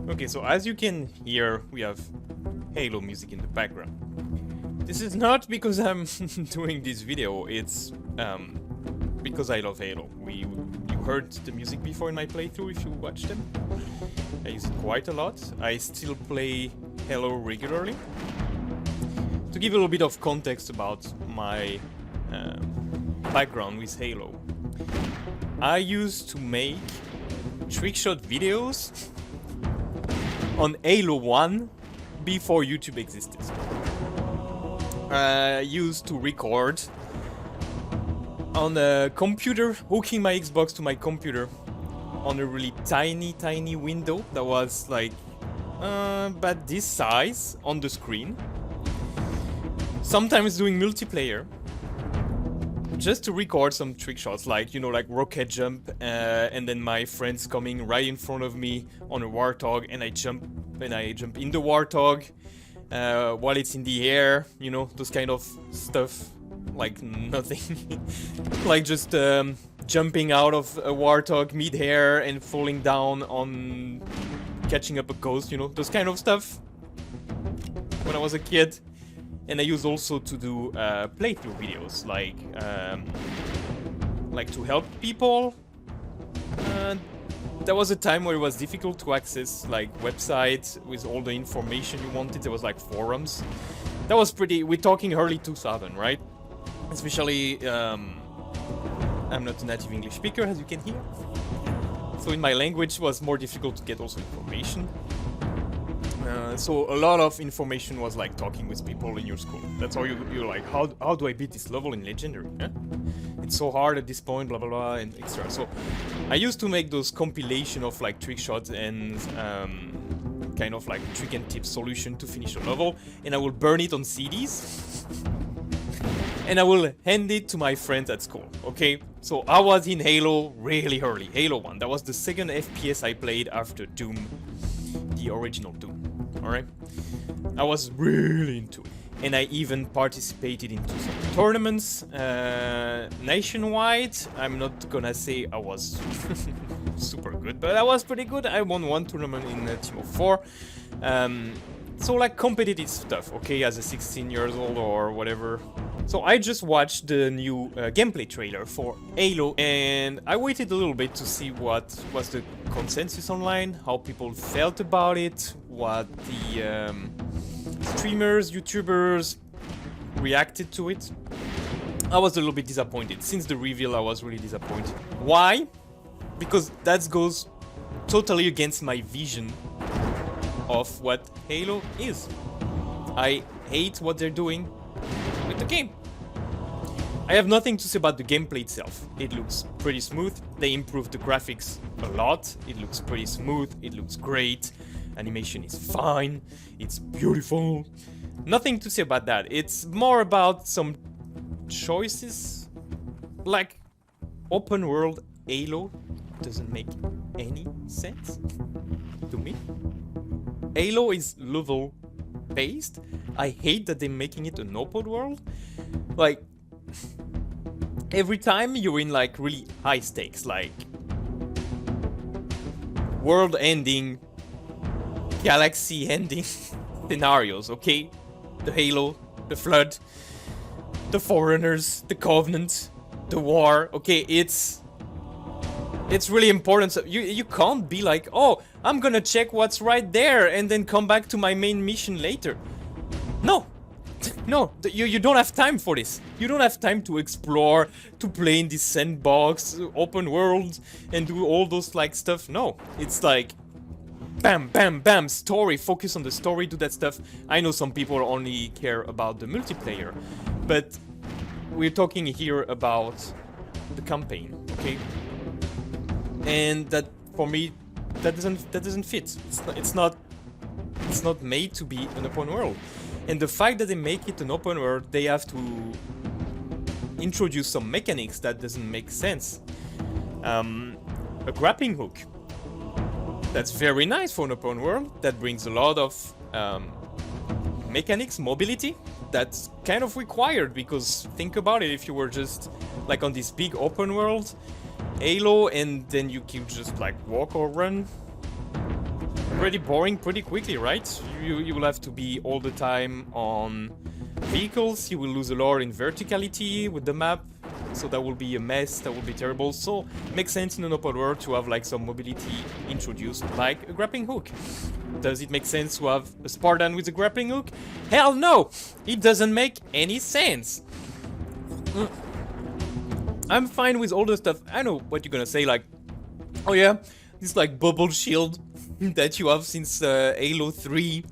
Okay, so as you can hear, we have Halo music in the background. This is not because I'm doing this video, it's because I love Halo. You heard the music before in my playthrough if you watched them. I use it quite a lot. I still play Halo regularly. To give a little bit of context about my background with Halo, I used to make trickshot videos on Halo 1 before YouTube existed. I used to record on a computer, hooking my Xbox to my computer on a really tiny window that was like about this size on the screen. Sometimes doing multiplayer just to record some trick shots, like, you know, like rocket jump, and then my friends coming right in front of me on a Warthog, and I jump in the Warthog while it's in the air, you know, those kind of stuff, like nothing, like just jumping out of a Warthog mid-air and falling down on catching up a ghost, you know, those kind of stuff when I was a kid. And I used also to do playthrough videos, like to help people. There was a time where it was difficult to access like websites with all the information you wanted. There was like forums. That was pretty. We're talking early 2000, right? Especially, I'm not a native English speaker, as you can hear. So in my language, it was more difficult to get also information. So a lot of information was like talking with people in your school. That's how you're like, how do I beat this level in Legendary? Eh? It's so hard at this point, blah blah blah, and extra. So I used to make those compilation of like trick shots and kind of like trick and tip solution to finish a level, and I will burn it on CDs. And I will hand it to my friends at school, okay? So I was in Halo really early, Halo 1. That was the second FPS I played after Doom, the original Doom. Alright, I was really into it, and I even participated into some tournaments nationwide. I'm not gonna say I was super good, but I was pretty good. I won one tournament in Team of 4. So like competitive stuff, okay, as a 16 years old or whatever. So I just watched the new gameplay trailer for Halo, and I waited a little bit to see what was the consensus online, how people felt about it, what the streamers, YouTubers reacted to it. I was a little bit disappointed. Since the reveal, I was really disappointed. Why? Because that goes totally against my vision of what Halo is. I hate what they're doing with the game. I have nothing to say about the gameplay itself. It looks pretty smooth. They improved the graphics a lot. It looks pretty smooth. It looks great. Animation is fine. It's beautiful. Nothing to say about that. It's more about some choices. Like, open world Halo doesn't make any sense to me. Halo is level based. I hate that they're making it an open world. Like, every time you're in like really high stakes, like world ending, galaxy ending scenarios, okay? The Halo, the Flood, the Foreigners, the Covenant, the War, okay? It's really important. So you can't be like, oh, I'm gonna check what's right there and then come back to my main mission later. No. No, you don't have time for this. You don't have time to explore, to play in this sandbox, open world, and do all those like stuff. No, it's like bam, bam, bam, story, focus on the story, do that stuff. I know some people only care about the multiplayer, but we're talking here about the campaign, okay? And that, for me, that doesn't fit. It's not made to be an open world. And the fact that they make it an open world, they have to introduce some mechanics that doesn't make sense. A grappling hook. That's very nice for an open world. That brings a lot of mechanics, mobility. That's kind of required, because think about it, if you were just like on this big open world Halo and then you can just like walk or run, pretty boring pretty quickly, right? You will have to be all the time on vehicles, you will lose a lot in verticality with the map, so that will be a mess, that will be terrible. So it makes sense in an open world to have like some mobility introduced, like a grappling hook. Does it make sense to have a Spartan with a grappling hook? Hell no! It doesn't make any sense. I'm fine with all the stuff. I know what you're gonna say, like, oh yeah, this like bubble shield that you have since Halo 3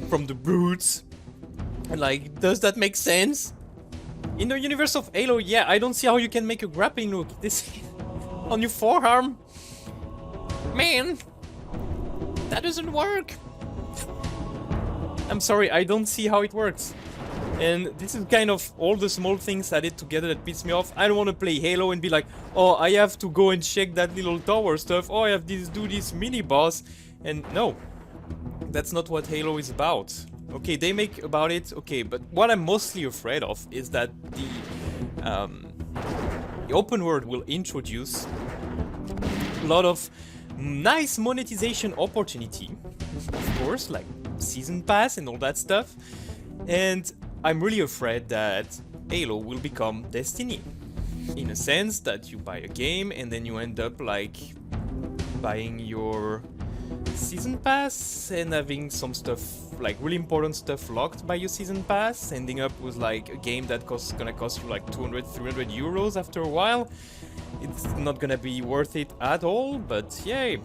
from the Brutes. And like, does that make sense? In the universe of Halo, yeah, I don't see how you can make a grappling hook this on your forearm. Man, that doesn't work. I'm sorry, I don't see how it works. And this is kind of all the small things added together that piss me off. I don't want to play Halo and be like, oh, I have to go and check that little tower stuff. Oh, I have to do this mini boss. And no, that's not what Halo is about. Okay, they make about it, okay, but what I'm mostly afraid of is that the open world will introduce a lot of nice monetization opportunity, of course, like season pass and all that stuff, and I'm really afraid that Halo will become Destiny, in a sense that you buy a game and then you end up like buying your season pass and having some stuff, like really important stuff locked by your season pass, ending up with like a game that gonna cost you like 200-300 euros after a while. It's not gonna be worth it at all, but yay.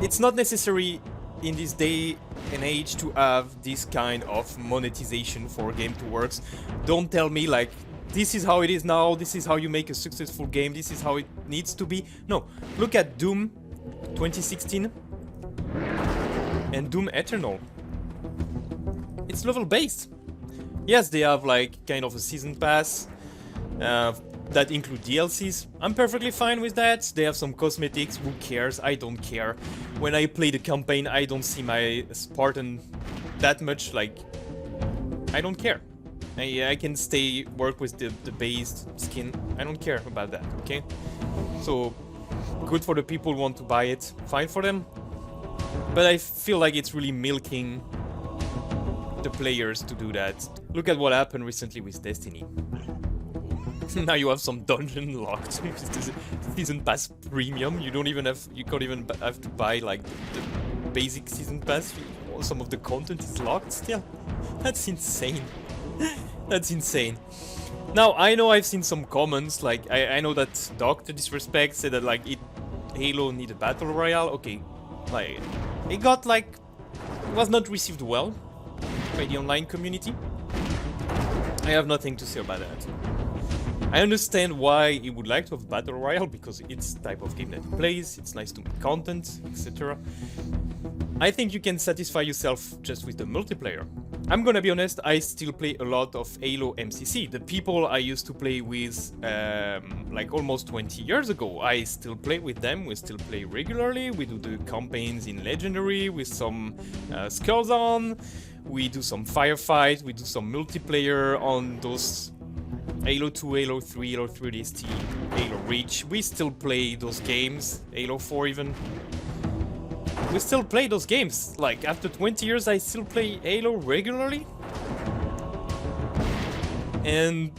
It's not necessary in this day and age to have this kind of monetization for a game to work. Don't tell me like, this is how it is now, this is how you make a successful game, this is how it needs to be. No, look at Doom 2016 and Doom Eternal. It's level based. Yes, they have like kind of a season pass that include DLCs. I'm perfectly fine with that. They have some cosmetics, who cares? I don't care. When I play the campaign, I don't see my Spartan that much, like, I don't care. I can work with the base skin. I don't care about that, okay? So, good for the people who want to buy it, fine for them. But I feel like it's really milking the players to do that. Look at what happened recently with Destiny. Now you have some dungeon locked with this season pass premium. You can't even have to buy like the basic season pass. Some of the content is locked still. That's insane. That's insane. Now, I know I've seen some comments, like, I know that Dr. Disrespect said that, like, Halo needed Battle Royale. Okay, like, it was not received well by the online community. I have nothing to say about that. I understand why he would like to have Battle Royale, because it's the type of game that he plays, it's nice to make content, etc. I think you can satisfy yourself just with the multiplayer. I'm gonna be honest, I still play a lot of Halo MCC. The people I used to play with like almost 20 years ago, I still play with them, we still play regularly, we do the campaigns in Legendary with some skulls on, we do some firefight, we do some multiplayer on those Halo 2, Halo 3, Halo 3DST, Halo Reach. We still play those games, Halo 4 even. We still play those games. Like, after 20 years, I still play Halo regularly. And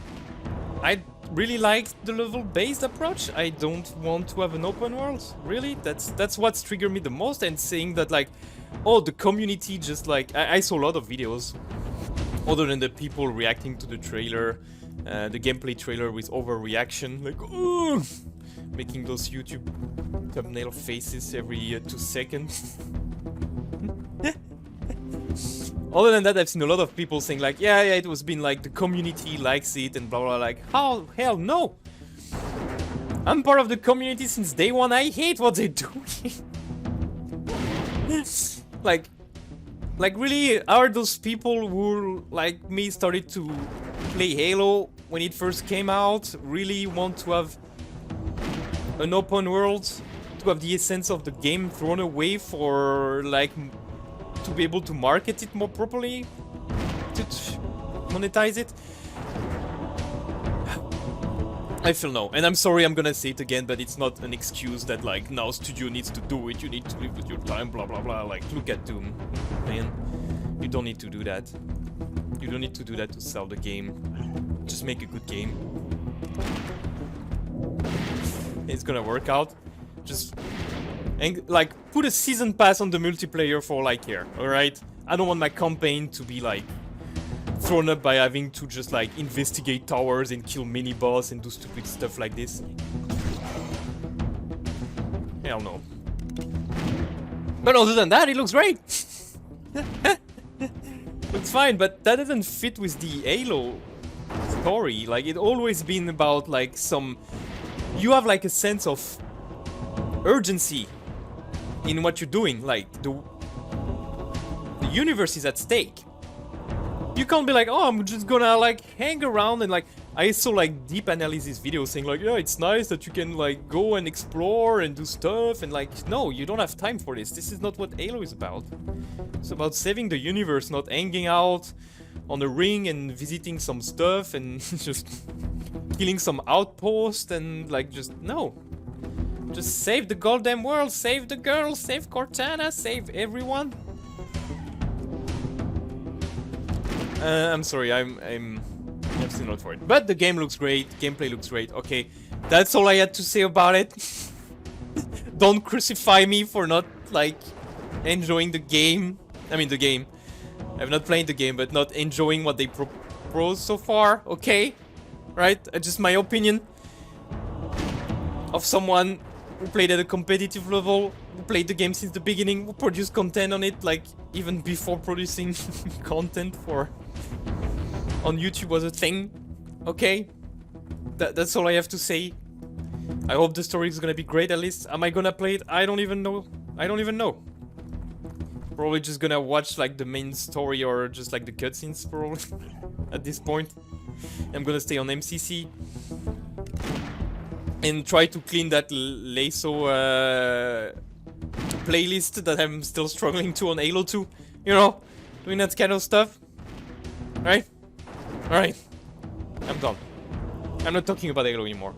I really like the level-based approach. I don't want to have an open world, really. That's what's triggered me the most, and saying that, like, oh, the community just, like... I saw a lot of videos, other than the people reacting to the trailer, the gameplay trailer with overreaction, like, oh, making those YouTube thumbnail faces every 2 seconds. Other than that, I've seen a lot of people saying like, yeah, it was been like the community likes it and blah blah, like, how? Hell no! I'm part of the community since day one. I hate what they're doing. like really, are those people who, like me, started to play Halo when it first came out, really want to have an open world, to have the essence of the game thrown away for, like, to be able to market it more properly, to monetize it? I feel no. And I'm sorry I'm gonna say it again, but it's not an excuse that like now studio needs to do it, you need to live with your time, blah blah blah. Like look at Doom, man. You don't need to do that. You don't need to do that to sell the game. Just make a good game. It's gonna work out. Just and like put a season pass on the multiplayer for all I care, alright? I don't want my campaign to be like thrown up by having to just like investigate towers and kill mini boss and do stupid stuff like this. Hell no. But other than that, it looks great. Looks fine, but that doesn't fit with the Halo story. Like it always been about like some. You have like a sense of urgency in what you're doing. Like the universe is at stake. You can't be like, oh, I'm just gonna like hang around and like. I saw like deep analysis videos saying like, yeah, it's nice that you can like go and explore and do stuff and like, no, you don't have time for this. This is not what Halo is about. It's about saving the universe, not hanging out on a ring and visiting some stuff and just killing some outpost and like just no. Just save the goddamn world, save the girl, save Cortana, save everyone. I'm sorry, I'm still not for it. But the game looks great, gameplay looks great. Okay, that's all I had to say about it. Don't crucify me for not like enjoying the game. I mean the game. I've not played the game, but not enjoying what they propose so far. Okay, right? Just my opinion of someone who played at a competitive level, who played the game since the beginning, who produced content on it, like even before producing content for on YouTube was a thing. Okay, that's all I have to say. I hope the story is gonna be great. At least, am I gonna play it? I don't even know. Probably just gonna watch like the main story or just like the cutscenes probably at this point. I'm gonna stay on MCC and try to clean that LASO playlist that I'm still struggling to on Halo 2. You know, doing that kind of stuff. Right? Alright. I'm done. I'm not talking about Halo anymore.